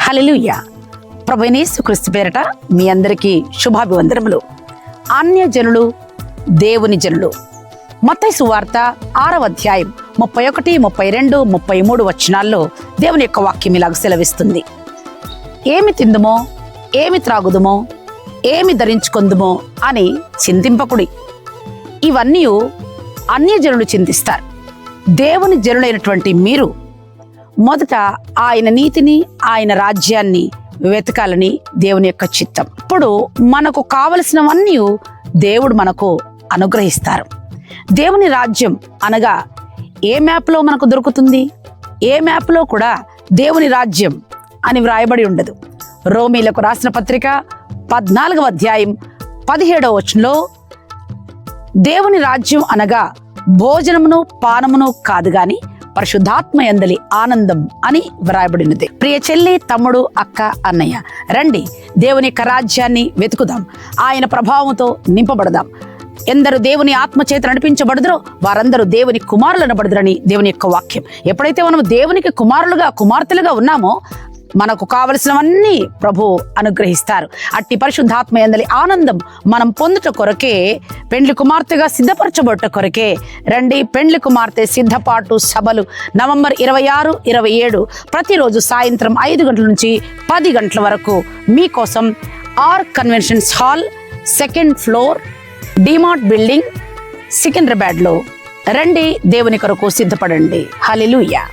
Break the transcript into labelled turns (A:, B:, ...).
A: హల్లెలూయా. ప్రభువైన యేసుక్రీస్తు పేరట మీ అందరికీ శుభాభివందనములు. అన్యజనులు దేవుని జనులు. మత్తయి సువార్త 6వ అధ్యాయం 31, 32, 33 వచనాల్లో దేవుని యొక్క వాక్యం ఇలాగ సెలవిస్తుంది. ఏమి తిందుమో, ఏమి త్రాగుదుమో, ఏమి ధరించుకొందుమో అని చింతింపకుడి. ఇవన్నీ అన్యజనులు చింతిస్తారు. దేవుని జనులైనటువంటి మీరు మొదట ఆయన నీతిని, ఆయన రాజ్యాన్ని వెతకాలని దేవుని యొక్క చిత్తం. ఇప్పుడు మనకు కావలసినవన్నీ దేవుడు మనకు అనుగ్రహిస్తారు. దేవుని రాజ్యం అనగా ఏ మ్యాప్లో మనకు దొరుకుతుంది? ఏ మ్యాప్లో కూడా దేవుని రాజ్యం అని వ్రాయబడి ఉండదు. రోమీలకు రాసిన పత్రిక 14వ అధ్యాయం 17వ వచనంలో దేవుని రాజ్యం అనగా భోజనమును పానమును కాదు గాని పరిశుద్ధాత్మ యందలి ఆనందం అని వ్రాయబడినది. ప్రియ చెల్లి, తమ్ముడు, అక్క, అన్నయ్య, రండి దేవుని యొక్క రాజ్యాన్ని వెతుకుదాం. ఆయన ప్రభావంతో నింపబడదాం. ఎందరు దేవుని ఆత్మ చేత నడిపించబడుదురో వారందరూ దేవుని కుమారులు అనబడుదురని దేవుని యొక్క వాక్యం. ఎప్పుడైతే మనం దేవునికి కుమారులుగా, కుమార్తెలుగా ఉన్నామో మనకు కావలసినవన్నీ ప్రభు అనుగ్రహిస్తారు. అట్టి పరిశుద్ధాత్మ యందలి ఆనందం మనం పొందుట కొరకే, పెండ్లి కుమార్తెగా సిద్ధపరచబట్ట కొరకే రండి. పెండ్లి కుమార్తె సిద్ధపాటు సభలు నవంబర్ 26, 27 ప్రతిరోజు సాయంత్రం 5 గంటల నుంచి 10 గంటల వరకు మీకోసం R conventions hall, 2nd floor, DMart building, సికింద్రాబాద్లో రండి. దేవుని కొరకు సిద్ధపడండి. హల్లెలూయా.